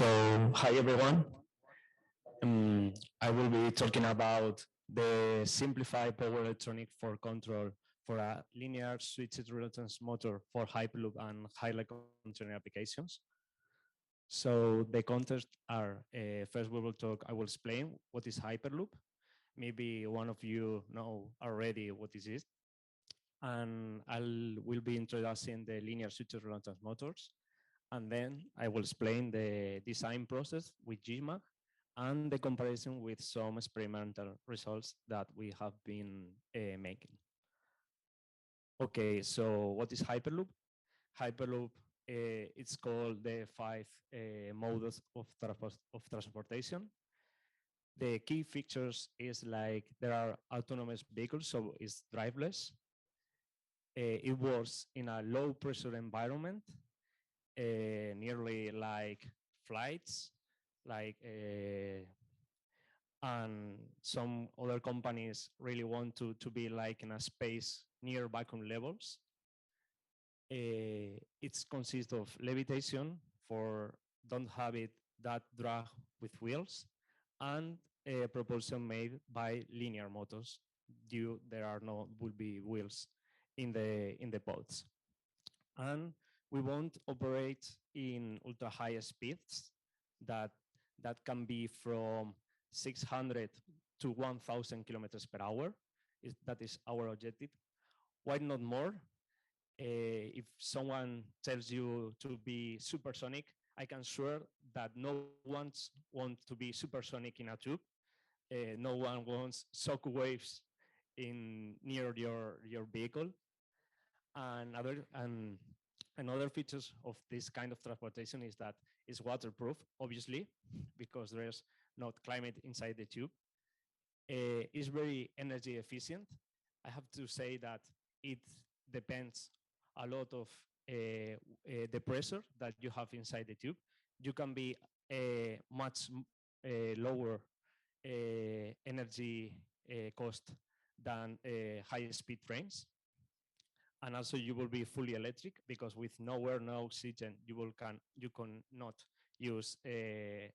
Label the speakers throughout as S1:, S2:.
S1: So, hi everyone. I will be talking about the simplified power electronic for control for a linear switched reluctance motor for Hyperloop and highly constrained applications. So the context are, first we will talk, I will explain what is Hyperloop. Maybe one of you know already what this is. And I will be introducing the linear switched reluctance motors. And then I will explain the design process with JMAG and the comparison with some experimental results that we have been making. Okay, so what is Hyperloop? Hyperloop, it's called the five modes of transportation. The key features is like there are autonomous vehicles, so it's driveless. It works in a low pressure environment, nearly like flights, like and some other companies really want to be like in a space near vacuum levels. It consists of levitation for don't have it that drag with wheels, and propulsion made by linear motors. Due there are no will be wheels in the pods, and we won't operate in ultra high speeds that can be from 600 to 1,000 kilometers per hour. That is our objective. Why not more? If someone tells you to be supersonic, I can swear that no one wants to be supersonic in a tube. No one wants shock waves in near your vehicle. Another features of this kind of transportation is that it's waterproof, obviously, because there's not climate inside the tube. It's very energy efficient. I have to say that it depends a lot of the pressure that you have inside the tube. You can be much lower energy cost than high-speed trains. And also you will be fully electric because with no air, no oxygen, you cannot use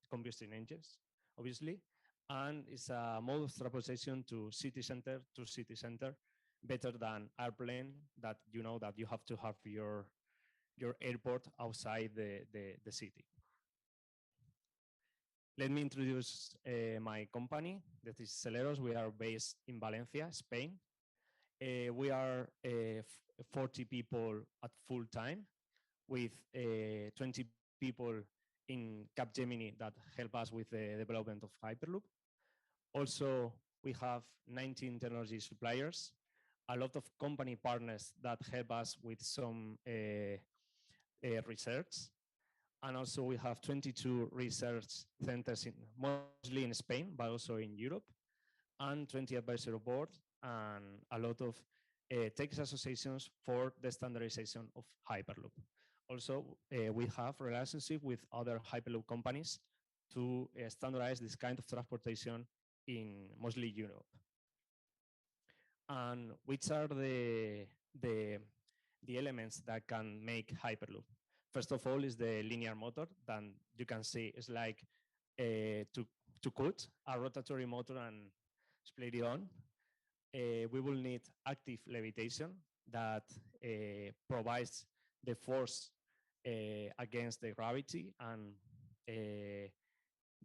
S1: combustion engines, obviously. And it's a mode of transportation to city center, better than airplane that you know that you have to have your airport outside the city. Let me introduce my company, that is Celeros. We are based in Valencia, Spain. We are 40 people at full time with 20 people in Capgemini that help us with the development of Hyperloop. Also, we have 19 technology suppliers, a lot of company partners that help us with some research. And also we have 22 research centers, mostly in Spain, but also in Europe, and 20 advisory boards, and a lot of tech associations for the standardization of Hyperloop. Also, we have relationship with other Hyperloop companies to standardize this kind of transportation in mostly Europe. And which are the elements that can make Hyperloop? First of all is the linear motor that you can see is like to cut a rotatory motor and split it on. We will need active levitation that provides the force against the gravity, and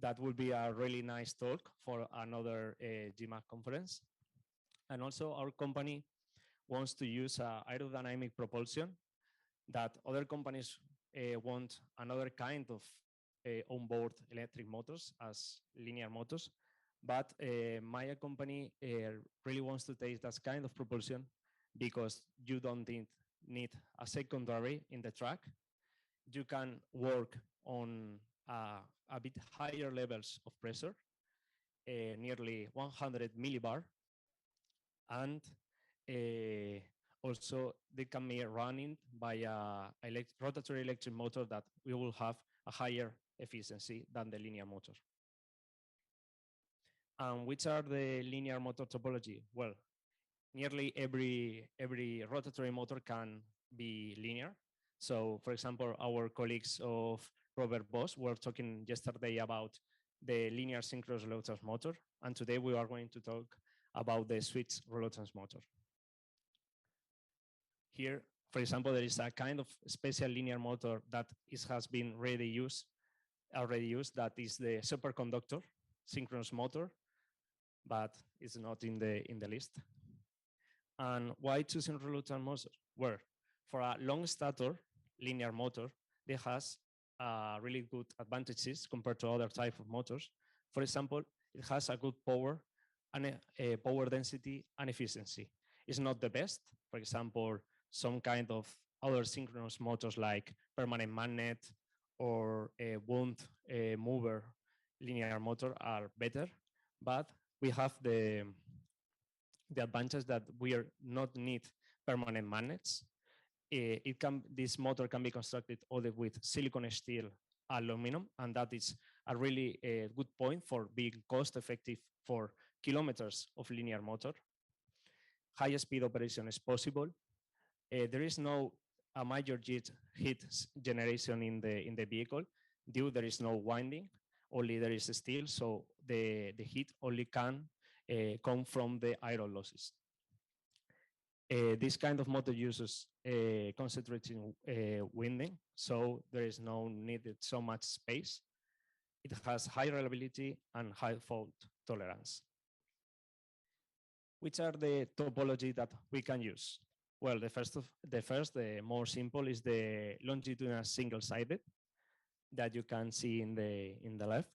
S1: that will be a really nice talk for another JMAG conference. And also our company wants to use aerodynamic propulsion that other companies want another kind of onboard electric motors as linear motors. But my company really wants to take that kind of propulsion because you don't need a secondary in the track. You can work on a bit higher levels of pressure, nearly 100 millibar, and also they can be running by a rotatory electric motor that we will have a higher efficiency than the linear motor. And which are the linear motor topology? Well, nearly every rotatory motor can be linear. So, for example, our colleagues of Robert Boss. We were talking yesterday about the linear synchronous reluctance motor, and today we are going to talk about the switch reluctance motor. Here, for example, there is a kind of special linear motor that has been already used, that is the superconductor synchronous motor, but it's not in the list. And why choosing reluctance motor? Well, for a long stator linear motor, it has really good advantages compared to other type of motors. For example, it has a good power and a power density and efficiency. It's not the best. For example, some kind of other synchronous motors like permanent magnet or a wound mover linear motor are better, but we have the advantage that we are not need permanent magnets. This motor can be constructed only with silicon steel aluminum, and that is a really good point for being cost effective for kilometers of linear motor. High speed operation is possible. There is no a major heat generation in the vehicle due there is no winding, only there is steel, so the heat only can come from the iron losses. This kind of motor uses concentrating winding, so there is no needed so much space. It has high reliability and high fault tolerance. Which are the topology that we can use? Well, the more simple is the longitudinal single-sided that you can see on the left.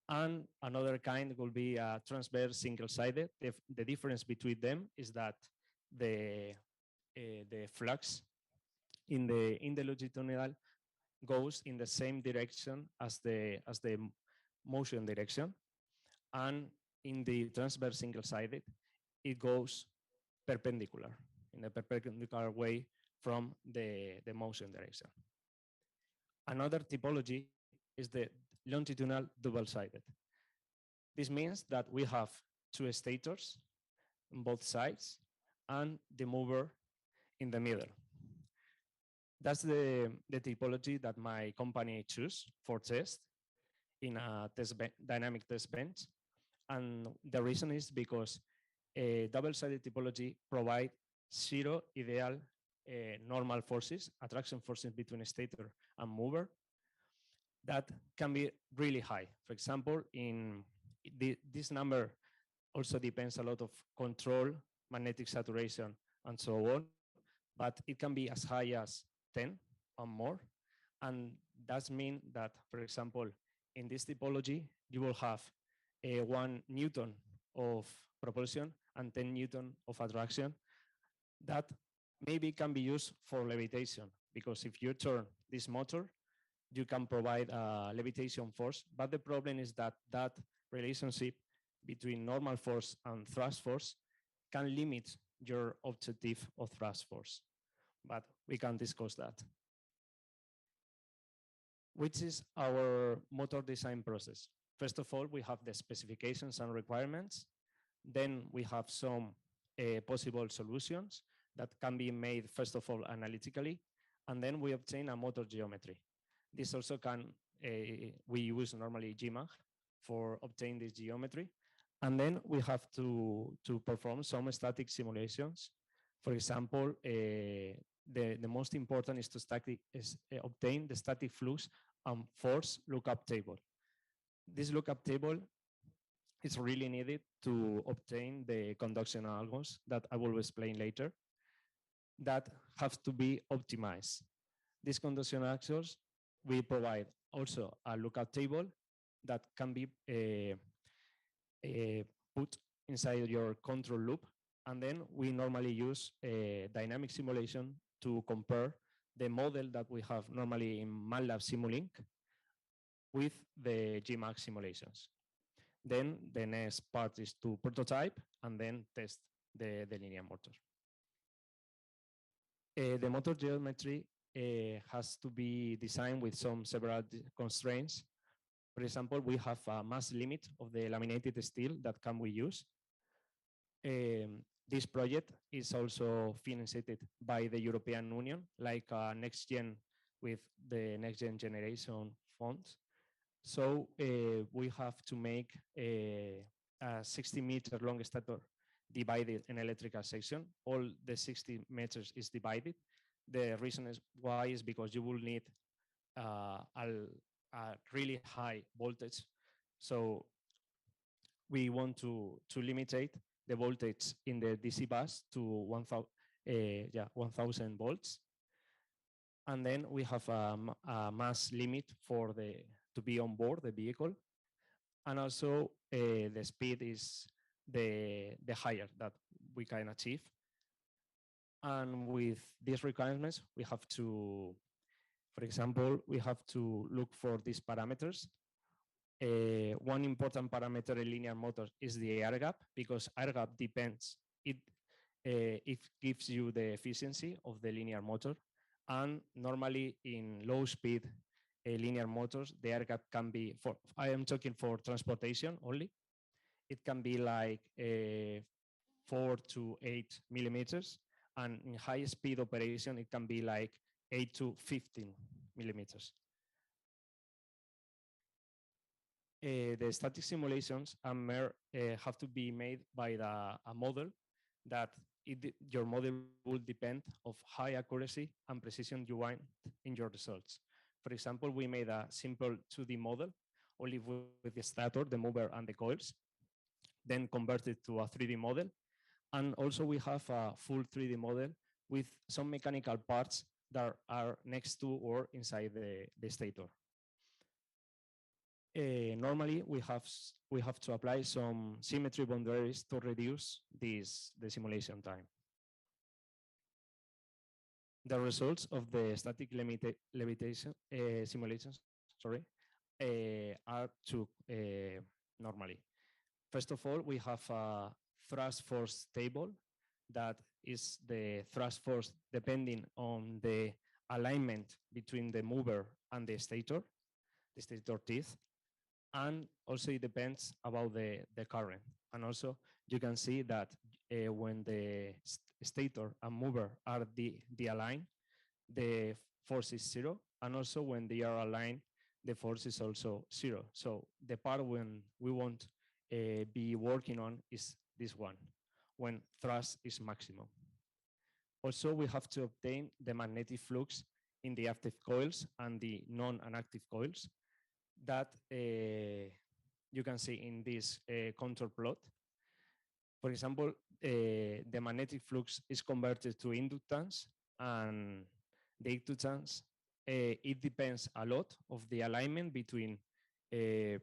S1: And another kind will be a transverse single-sided. The difference between them is that the flux in the longitudinal goes in the same direction as the motion direction, and in the transverse single-sided, it goes perpendicular in a perpendicular way from the motion direction. Another typology is the longitudinal double-sided. This means that we have two stators on both sides and the mover in the middle. That's the typology that my company chose for test in a dynamic test bench. And the reason is because a double-sided typology provides zero ideal normal forces, attraction forces between a stator and mover, that can be really high. For example, this number also depends a lot of control, magnetic saturation, and so on, but it can be as high as 10 or more. And that means that, for example, in this typology, you will have 1 Newton of propulsion and 10 Newton of attraction that maybe can be used for levitation, because if you turn this motor, you can provide a levitation force. But the problem is that that relationship between normal force and thrust force can limit your objective of thrust force. But we can discuss that. Which is our motor design process? First of all, we have the specifications and requirements. Then we have some possible solutions that can be made, first of all, analytically. And then we obtain a motor geometry. This also can, we use normally JMAG for obtaining this geometry. And then we have to perform some static simulations. For example, the most important is to obtain the static flux and force lookup table. This lookup table is really needed to obtain the conduction algorithms that I will explain later that have to be optimized. These conduction algorithms, we provide also a lookup table that can be put inside your control loop. And then we normally use a dynamic simulation to compare the model that we have normally in MATLAB Simulink with the JMAG simulations. Then the next part is to prototype and then test the linear motor. The motor geometry has to be designed with several constraints. For example, we have a mass limit of the laminated steel that can we use. This project is also financed by the European Union, like a next-gen with the next generation phones. So we have to make a 60-meter long stator divided in electrical section. All the 60 meters is divided. The reason is why is because you will need a really high voltage. So we want to limitate the voltage in the DC bus to 1000 volts. And then we have a mass limit for to be on board the vehicle. And also the speed is the higher that we can achieve. And with these requirements, we have to, for example, we have to look for these parameters. One important parameter in linear motors is the air gap, because air gap depends, it gives you the efficiency of the linear motor. And normally in low speed linear motors, the air gap can be, I am talking for transportation only, it can be like 4 to 8 millimeters. And in high speed operation, it can be like 8 to 15 millimeters. The static simulations have to be made by a model that your model will depend of high accuracy and precision you want in your results. For example, we made a simple 2D model only with the stator, the mover, and the coils, then converted to a 3D model. And also we have a full 3D model with some mechanical parts that are next to or inside the stator. Normally, we have to apply some symmetry boundaries to reduce the simulation time. The results of the static levitation simulations, are two normally. First of all, we have a thrust force table that is the thrust force depending on the alignment between the mover and the stator teeth. And also it depends about the current. And also you can see that when the stator and mover are aligned, the force is 0. And also when they are aligned, the force is also 0. So the part when we want be working on is this one, when thrust is maximum. Also, we have to obtain the magnetic flux in the active coils and the non-active coils that you can see in this contour plot. For example, the magnetic flux is converted to inductance, and the inductance, it depends a lot of the alignment between the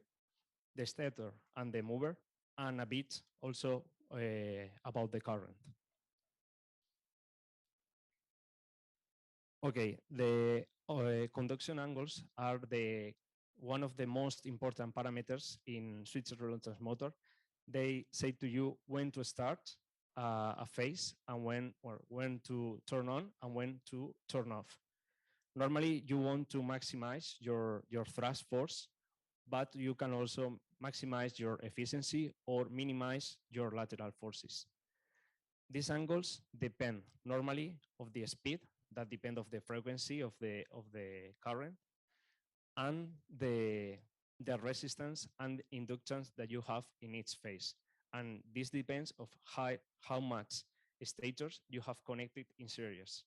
S1: stator and the mover, and a bit also about the current. Okay, the conduction angles are one of the most important parameters in switched reluctance motor. They say to you when to start a phase and when to turn on and when to turn off. Normally, you want to maximize your thrust force, but you can also maximize your efficiency or minimize your lateral forces. These angles depend normally of the speed, that depend of the frequency of the current, and the resistance and inductance that you have in each phase. And this depends of how much stators you have connected in series.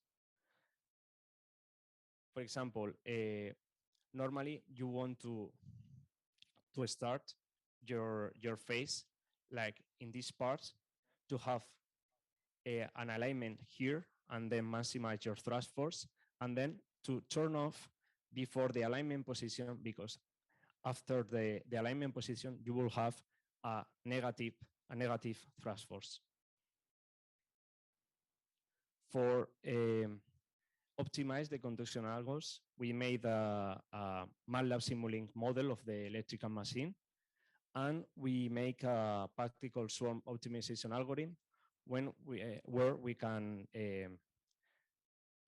S1: For example, normally you want to start your phase like in this part to have an alignment here and then maximize your thrust force, and then to turn off before the alignment position, because after the alignment position you will have a negative thrust force. For optimize the conduction angles, we made a MATLAB Simulink model of the electrical machine, and we make a particle swarm optimization algorithm where we can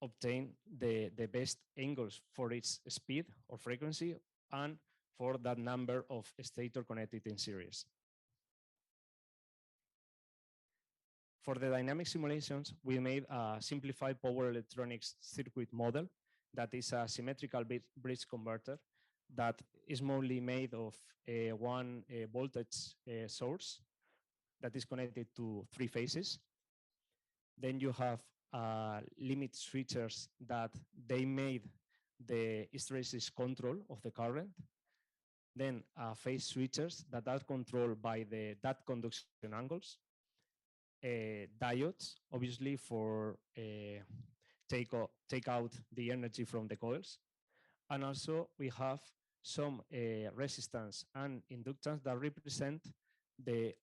S1: obtain the best angles for its speed or frequency and for that number of stator connected in series. For the dynamic simulations, we made a simplified power electronics circuit model that is a symmetrical bridge converter that is mostly made of one voltage source that is connected to 3 phases. Then you have limit switchers that they made the hysteresis control of the current. Then phase switchers that are controlled by the dot conduction angles. Diodes, obviously, for take out the energy from the coils. And also we have some resistance and inductance that represent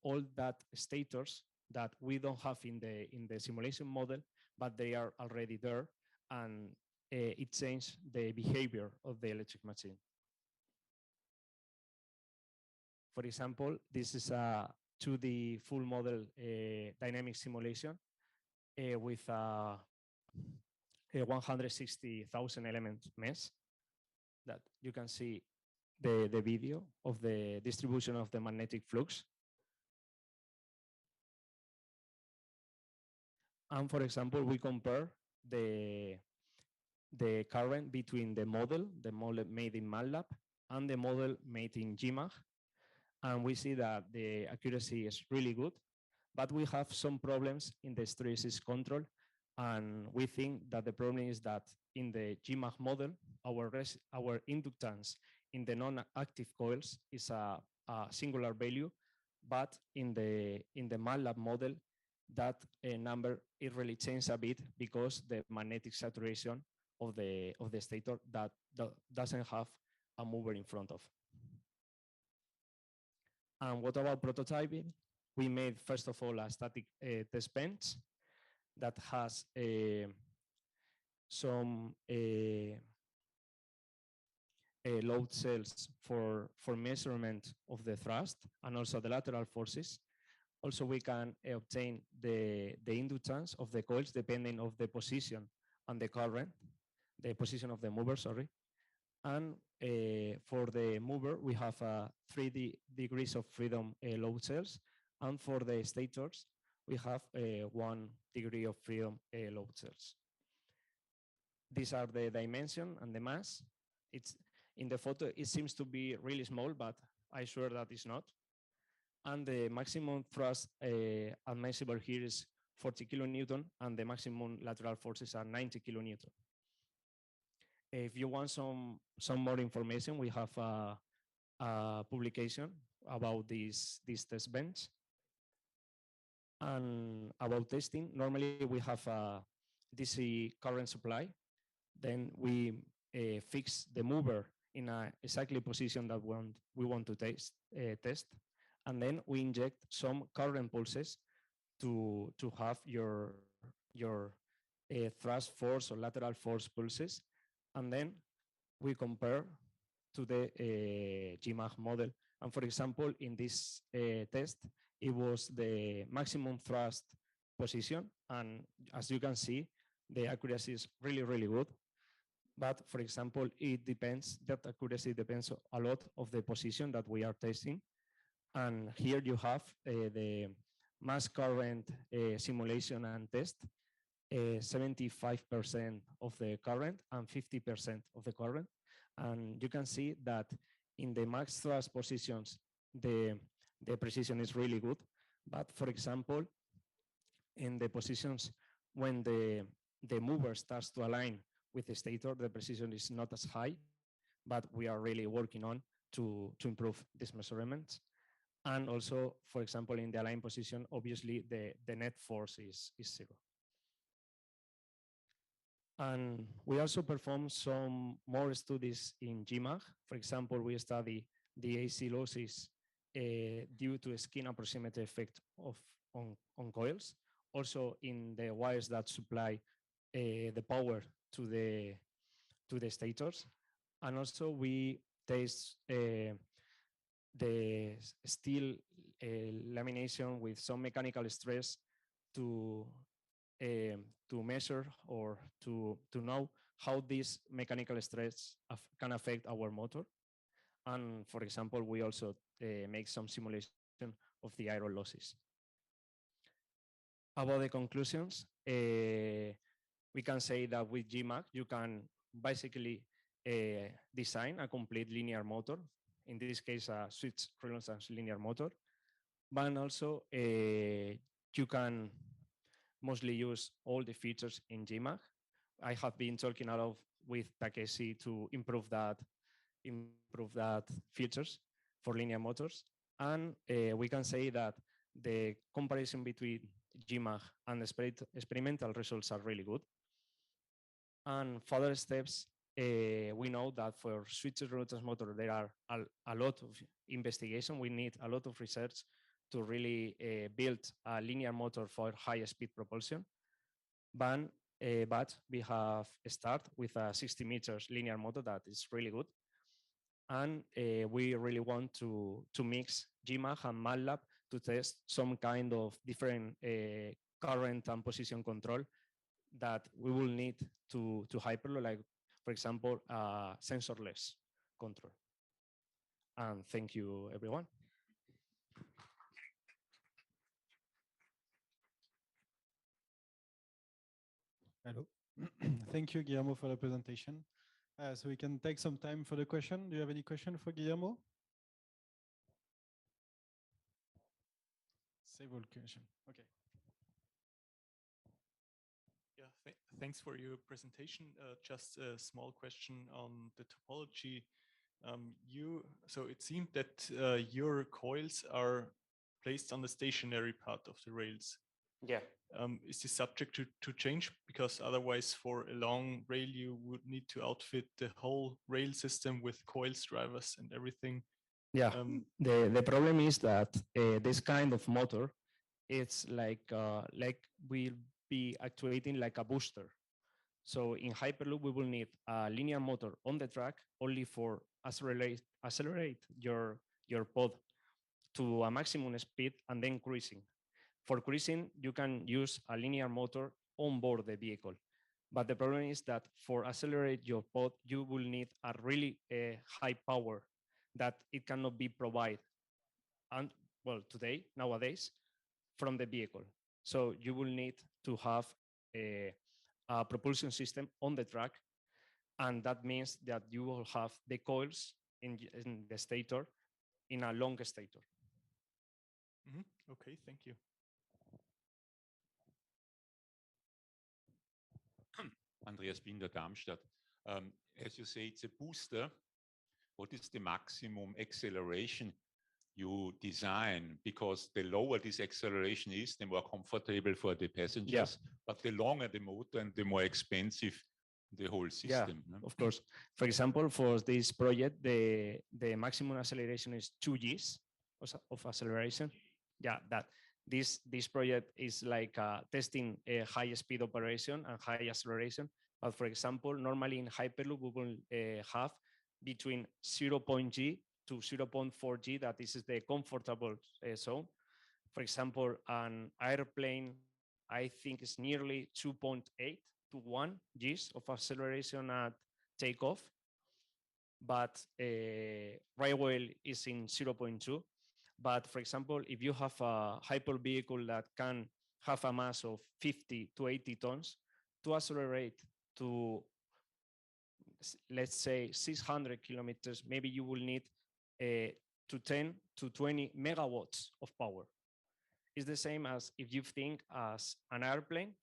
S1: all that stators that we don't have in the simulation model, but they are already there, and it changes the behavior of the electric machine. For example, this is a 2D full model dynamic simulation with a 160,000 element mesh that you can see the video of the distribution of the magnetic flux. And for example, we compare the current between the model made in MATLAB and the model made in JMAG. And we see that the accuracy is really good, but we have some problems in the hysteresis control. And we think that the problem is that in the JMAG model, our inductance in the non-active coils is a singular value, but in the MATLAB model, that number it really changes a bit because the magnetic saturation of the stator that doesn't have a mover in front of. And what about prototyping? We made, first of all, a static test bench that has some load cells for measurement of the thrust and also the lateral forces. Also, we can obtain the inductance of the coils depending on the position and the current, the position of the mover, sorry. And for the mover, we have 3 degrees of freedom load cells. And for the stators, we have 1 degree of freedom load cells. These are the dimension and the mass. It's in the photo, it seems to be really small, but I swear that it's not. And the maximum thrust admissible here is 40 kilonewton, and the maximum lateral forces are 90 kilonewton. If you want some more information, we have a publication about this test bench. And about testing, normally we have a DC current supply. Then we fix the mover in a exactly position that we want to test. And then we inject some current pulses to have your thrust force or lateral force pulses. And then we compare to the JMAG model. And for example, in this test, it was the maximum thrust position. And as you can see, the accuracy is really, really good. But for example, that accuracy depends a lot of the position that we are testing. And here you have the mass current simulation and test, 75% of the current and 50% of the current. And you can see that in the max thrust positions, the precision is really good. But for example, in the positions when the mover starts to align with the stator, the precision is not as high, but we are really working on to improve these measurements. And also, for example, in the aligned position, obviously the net force is 0. And we also perform some more studies in JMAG. For example, we study the AC losses due to a skin approximate effect on coils. Also in the wires that supply the power to the stators. And also we test the steel lamination with some mechanical stress to measure or to know how this mechanical stress can affect our motor. And for example, we also make some simulation of the iron losses. About the conclusions, we can say that with JMAG, you can basically design a complete linear motor, in this case a switch reluctance linear motor, but also you can mostly use all the features in JMAG. I have been talking a lot with Takeshi to improve that features for linear motors. And we can say that the comparison between JMAG and experimental results are really good. And further steps, we know that for switch reluctance motor, there are a lot of investigation. We need a lot of research to really build a linear motor for high speed propulsion. But we have started with a 60 meters linear motor that is really good. And we really want to mix JMAG and MATLAB to test some kind of different current and position control that we will need to Hyperloop, like, for example, sensorless control. And thank you, everyone.
S2: Hello. Thank you, Guillermo, for the presentation. So we can take some time for the question. Do you have any question for Guillermo? Several question. Okay.
S3: Yeah, thanks for your presentation. Just a small question on the topology. So it seemed that your coils are placed on the stationary part of the rails.
S1: Yeah.
S3: Is this subject to change? Because otherwise, for a long rail, you would need to outfit the whole rail system with coils, drivers, and everything.
S1: Yeah. The problem is that this kind of motor, it's like we'll be actuating like a booster. So in Hyperloop, we will need a linear motor on the track only for accelerate your pod to a maximum speed and then cruising. For cruising, you can use a linear motor on board the vehicle. But the problem is that for accelerate your pod, you will need a really high power that it cannot be provided. And well, nowadays, from the vehicle. So you will need to have a propulsion system on the track. And that means that you will have the coils in the stator in a long stator.
S3: Mm-hmm. Okay, thank you.
S4: Andreas Binder, Darmstadt. As you say, it's a booster. What is the maximum acceleration you design? Because the lower this acceleration is, the more comfortable for the passengers. Yeah. But the longer the motor and the more expensive the whole system.
S1: Yeah, of course. For example, for this project, the maximum acceleration is 2 Gs of acceleration. Yeah, that this project is like testing a high speed operation and high acceleration. But for example, normally in Hyperloop, we will have between 0.G to 0.4 G, that this is the comfortable zone. For example, an airplane, I think is nearly 2.8 to 1 Gs of acceleration at takeoff, but railway is in 0.2. But for example, if you have a hyper vehicle that can have a mass of 50 to 80 tons, to accelerate to, let's say, 600 kilometers, maybe you will need to 10 to 20 megawatts of power. It's the same as if you think as an airplane,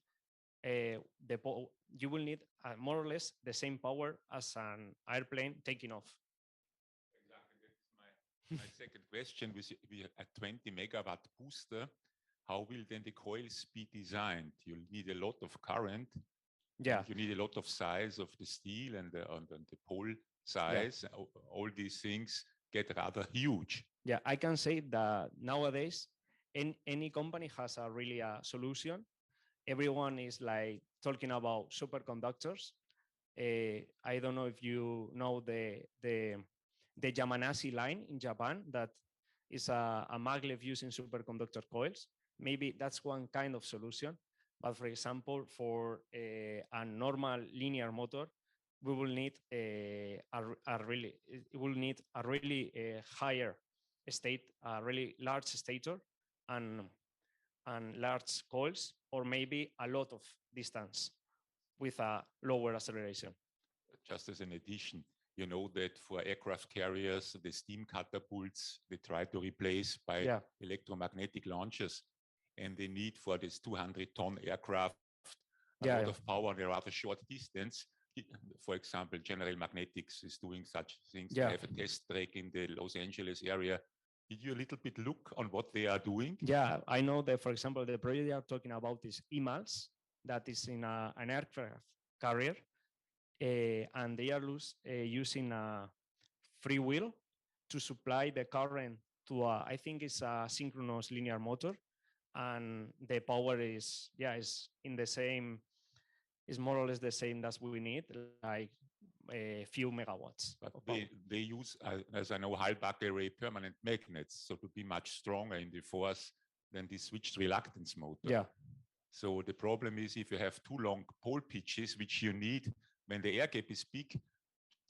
S1: you will need more or less the same power as an airplane taking off.
S4: Exactly, that's my second question. With a 20 megawatt booster, how will then the coils be designed? You'll need a lot of current.
S1: Yeah.
S4: You need a lot of size of the steel and the pole size. Yeah. All these things get rather huge.
S1: Yeah, I can say that nowadays, any company has a really a solution. Everyone is like talking about superconductors. I don't know if you know the Yamanashi line in Japan, that is a maglev using superconductor coils. Maybe that's one kind of solution. But for example, for a normal linear motor, we will need a really higher state, a really large stator and large coils, or maybe a lot of distance with a lower acceleration.
S4: just as an addition, you know that for aircraft carriers, the steam catapults, they try to replace by electromagnetic launchers. And they need for this 200-ton aircraft a lot of power on a rather short distance. For example, General Magnetics is doing such things. They have a test track in the Los Angeles area. Did you a little bit look on what they are doing?
S1: Yeah, I know that, for example, the project they are talking about is EMALS, that is in an aircraft carrier, and they are using a free wheel to supply the current to I think it's a synchronous linear motor, and the power is in the same, is more or less the same as we need, like a few megawatts.
S4: But they use, as I know, high battery permanent magnets, so to be much stronger in the force than the switched reluctance motor.
S1: Yeah.
S4: So the problem is if you have too long pole pitches, which you need when the air gap is big,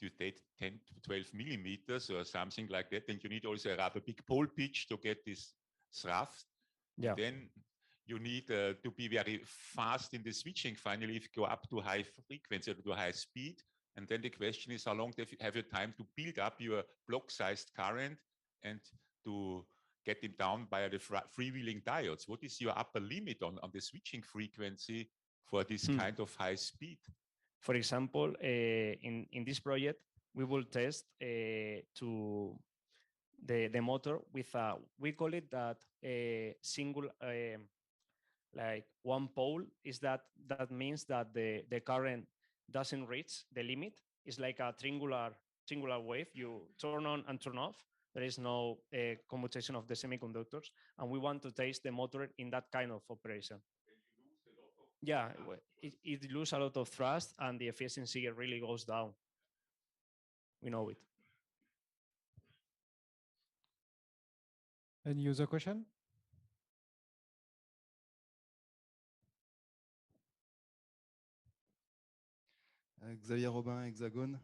S4: to take 10 to 12 millimeters or something like that, then you need also a rather big pole pitch to get this thrust.
S1: Yeah.
S4: Then you need to be very fast in the switching finally if you go up to high frequency or to high speed. And then the question is, how long have you time to build up your block-sized current and to get it down by the freewheeling diodes? What is your upper limit on the switching frequency for this kind of high speed?
S1: For example, in this project, we will test to the motor with we call it that a single, like one pole, is that means that the current doesn't reach the limit. It's like a triangular wave. You turn on and turn off. There is no commutation of the semiconductors, and we want to test the motor in that kind of operation. Yeah, it loses a lot of thrust, and the efficiency really goes down. We know it.
S2: Any user question?
S5: Xavier Robin, Hexagon.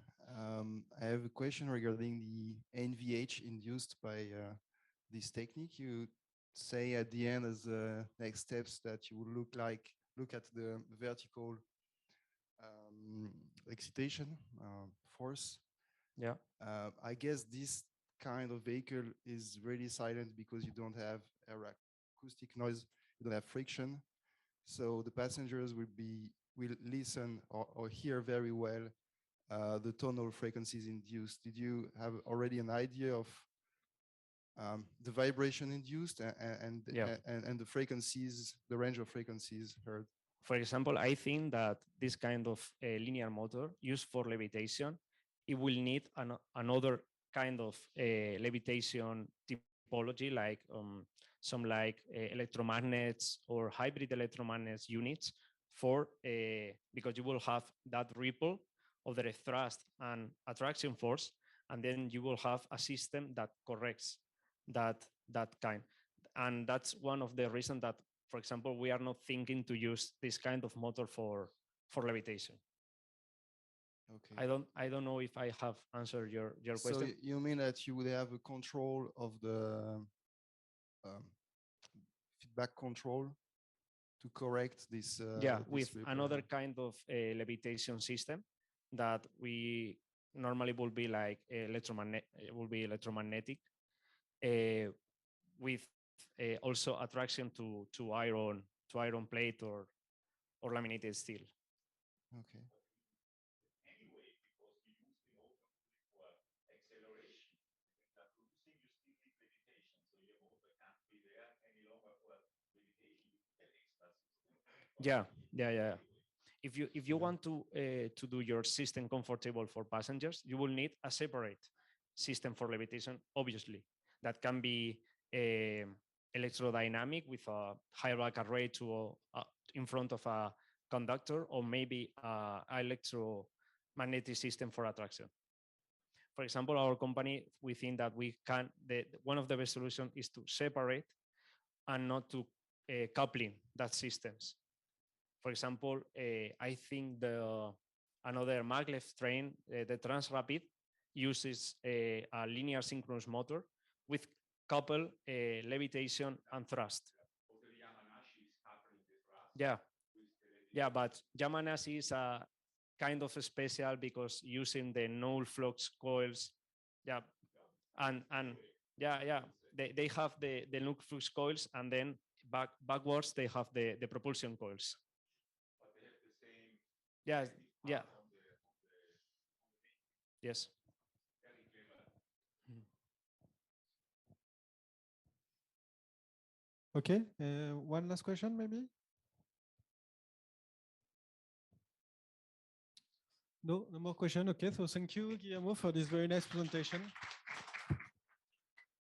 S5: I have a question regarding the NVH induced by this technique. You say at the end as next steps that you would look at the vertical excitation force.
S1: Yeah.
S5: I guess this kind of vehicle is really silent because you don't have acoustic noise, you don't have friction. So the passengers will listen or hear very well the tonal frequencies induced. Did you have already an idea of the vibration induced and the frequencies, the range of frequencies heard?
S1: For example, I think that this kind of linear motor used for levitation, it will need another kind of levitation typology, like some electromagnets or hybrid electromagnets units for because you will have that ripple of the thrust and attraction force, and then you will have a system that corrects that kind. And that's one of the reasons that, for example, we are not thinking to use this kind of motor for levitation.
S5: Okay.
S1: I don't know if I have answered your question.
S5: So you mean that you would have a control of the feedback control to correct this?
S1: With another kind of levitation system that we normally will be like electromagnetic, with also attraction to iron plate or laminated steel.
S5: Okay.
S4: Anyway, because we use the motor for acceleration, when you are cruising, you still need levitation, so your motor can't be there any longer for levitation. You get extra system.
S1: Yeah. If you want to do your system comfortable for passengers, you will need a separate system for levitation, obviously. That can be electrodynamic with a hierarch array to in front of a conductor, or maybe electromagnetic system for attraction. For example, our company, we think that we can, one of the best solutions is to separate and not to coupling that systems. For example, I think another maglev train, the Transrapid, uses a linear synchronous motor with couple levitation and thrust. Yeah, but Yamanashi is a kind of special because using the null flux coils. Yeah. And yeah, they have the null flux coils, and then backwards they have the propulsion coils.
S4: But they have the same.
S1: Yeah, yeah.
S4: On the
S1: Yes.
S4: very clever.
S2: Okay, one last question maybe? No more question. Okay, so thank you, Guillermo, for this very nice presentation.